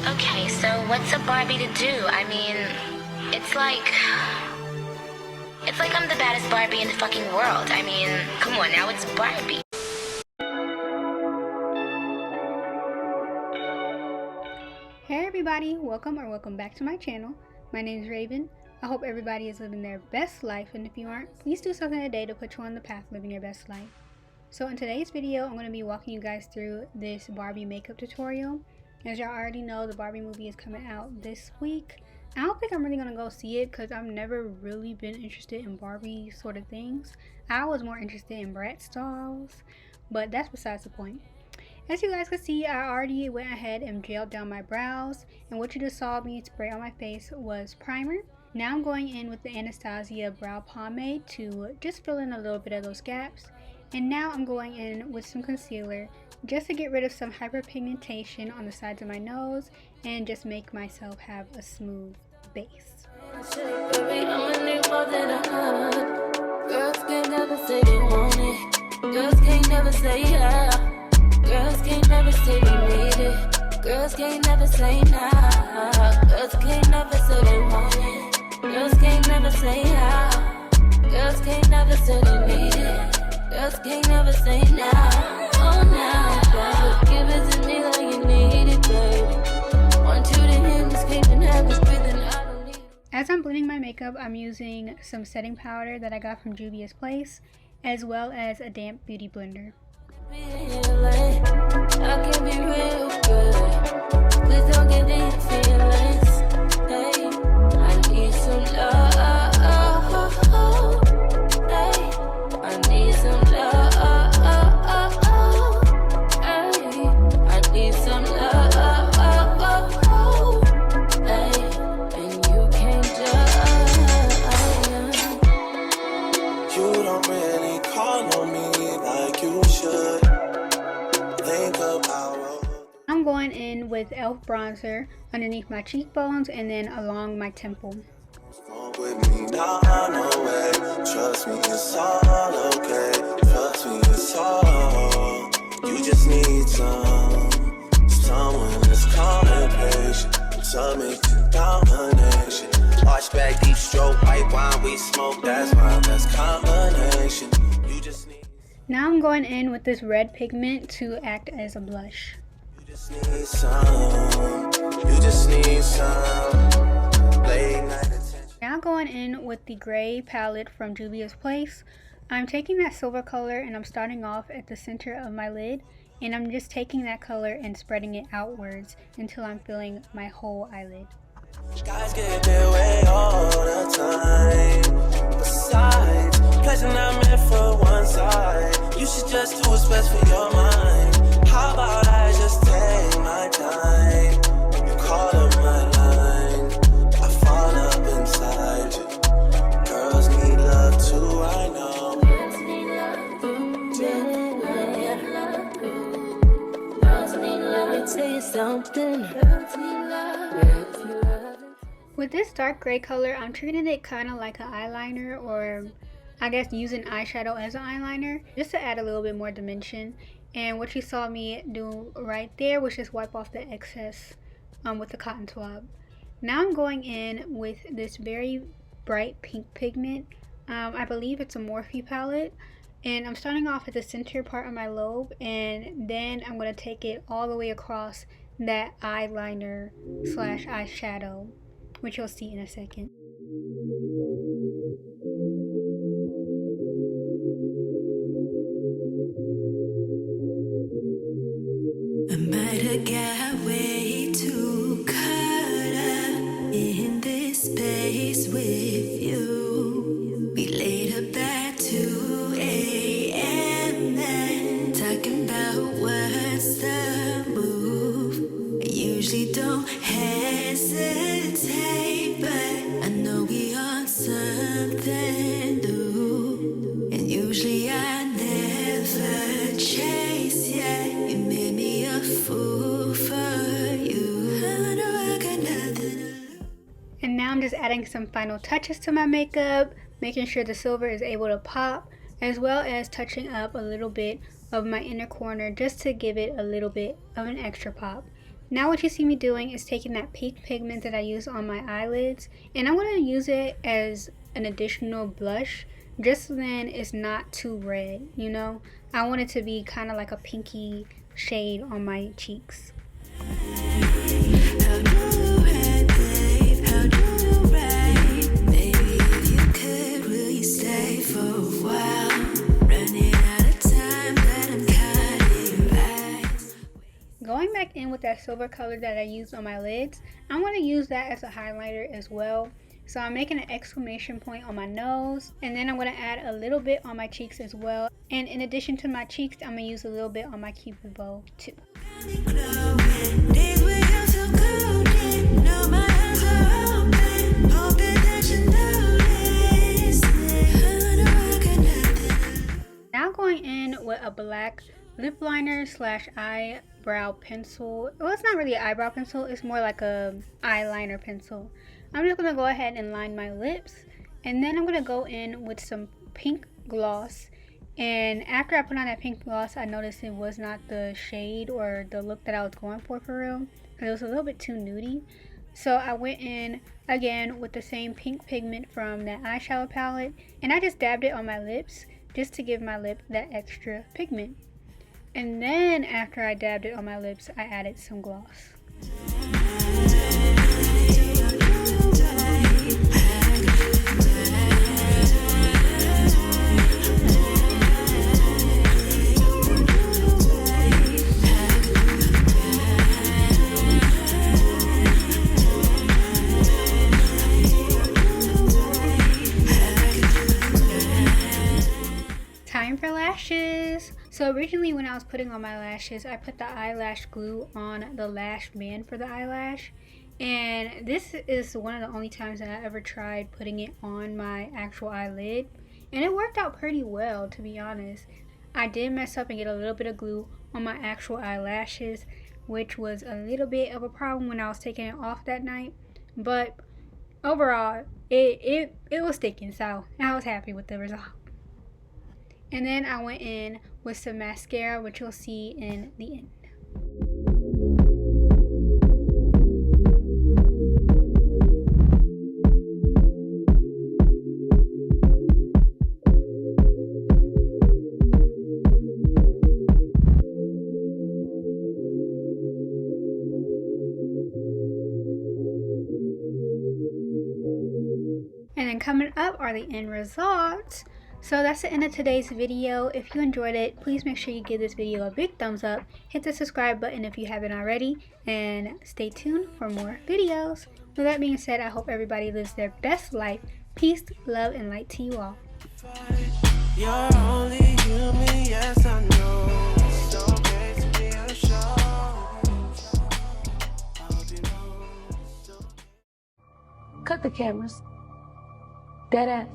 Okay, so what's a Barbie to do? I mean, it's like I'm the baddest Barbie in the fucking world. I mean, come on now, it's Barbie. Hey everybody, welcome back to my channel. My name is Raven. I hope everybody is living their best life, and if you aren't, please do something today to put you on the path of living your best life. So in today's video, I'm going to be walking you guys through this Barbie makeup tutorial. As y'all already know, the Barbie movie is coming out this week. I don't think I'm really going to go see it because I've never really been interested in Barbie sort of things. I was more interested in Bratz dolls, but that's besides the point. As you guys can see, I already went ahead and gelled down my brows, and what you just saw me spray on my face was primer. Now I'm going in with the Anastasia brow pomade to just fill in a little bit of those gaps. And now I'm going in with some concealer just to get rid of some hyperpigmentation on the sides of my nose and just make myself have a smooth base. Girls can't never say they want it. Girls can't never say yeah. Girls can't never say they need it. Girls can't never say nah. Girls can't never say they want it. Girls can't never say yeah. Girls can't never say they need it. Girls can't never say nah. Oh nah, baby, give it to me like you need it, baby. Want you to hear me screaming, have me breathing, I don't need it. As I'm blending my makeup, I'm using some setting powder that I got from Juvia's Place, as well as a damp beauty blender. I can be real good. Please don't get these feelings. Hey, I need some love. Hey, I need some love. Hey, I need some love. Hey, and you can't judge. You don't really call on me like you should. I'm going in with e.l.f. bronzer underneath my cheekbones and then along my temple. With me now, no way. Trust me, it's all okay. Trust me, it's all. You just need someone that's calm and patient to make the domination. Arch back, deep stroke, white wine, we smoke. That's my best combination. You just need. Now I'm going in with this red pigment to act as a blush. You just need some. You just need some. Late night attention. Now going in with the gray palette from Juvia's Place. I'm taking that silver color and I'm starting off at the center of my lid, and I'm just taking that color and spreading it outwards until I'm filling my whole eyelid. Guys get their way all the time. Besides, pleasure not meant for one side. You should just do what's best for your mind. How about I just take my time? You call up my line, I fall up inside you. Girls need love too, I know. Girls need love, girls need love. Let me tell you something. Girls need love. With this dark gray color, I'm treating it kind of like an eyeliner, or I guess using eyeshadow as an eyeliner, just to add a little bit more dimension. And what you saw me do right there was just wipe off the excess with the cotton swab. Now I'm going in with this very bright pink pigment. I believe it's a Morphe palette. And I'm starting off at the center part of my lobe, and then I'm going to take it all the way across that eyeliner slash eyeshadow, which you'll see in a second. I might have got way too caught up in this space with you. We laid up at 2 a.m. then talking about what's the move. I usually don't hesitate, but I know we on something new. And usually I never chase, yeah. You made me a fool for you. I know I got nothing to lose. And now I'm just adding some final touches to my makeup, making sure the silver is able to pop, as well as touching up a little bit of my inner corner just to give it a little bit of an extra pop. Now what you see me doing is taking that pink pigment that I use on my eyelids, and I'm going to use it as an additional blush, just so then it's not too red, you know? I want it to be kind of like a pinky shade on my cheeks. Going back in with that silver color that I used on my lids, I'm going to use that as a highlighter as well. So I'm making an exclamation point on my nose, and then I'm going to add a little bit on my cheeks as well. And in addition to my cheeks, I'm going to use a little bit on my cupid bow too. Now going in with a black lip liner slash eyebrow pencil. Well, it's not really an eyebrow pencil, it's more like a eyeliner pencil. I'm just going to go ahead and line my lips, and then I'm going to go in with some pink gloss. And after I put on that pink gloss, I noticed it was not the shade or the look that I was going for real. It was a little bit too nudie. So I went in again with the same pink pigment from that eyeshadow palette, and I just dabbed it on my lips just to give my lip that extra pigment. And then after I dabbed it on my lips, I added some gloss. Time for lashes. So originally when I was putting on my lashes, I put the eyelash glue on the lash band for the eyelash, and this is one of the only times that I ever tried putting it on my actual eyelid, and it worked out pretty well, to be honest. I did mess up and get a little bit of glue on my actual eyelashes, which was a little bit of a problem when I was taking it off that night, but overall it was sticking, so I was happy with the result. And then I went in with some mascara, which you'll see in the end. And then coming up are the end results. So that's the end of today's video. If you enjoyed it, please make sure you give this video a big thumbs up, hit the subscribe button if you haven't already, and stay tuned for more videos. With that being said, I hope everybody lives their best life. Peace, love, and light to you all. You're only human, yes I know. It's okay to be unsure. Cut the cameras. Dead ass.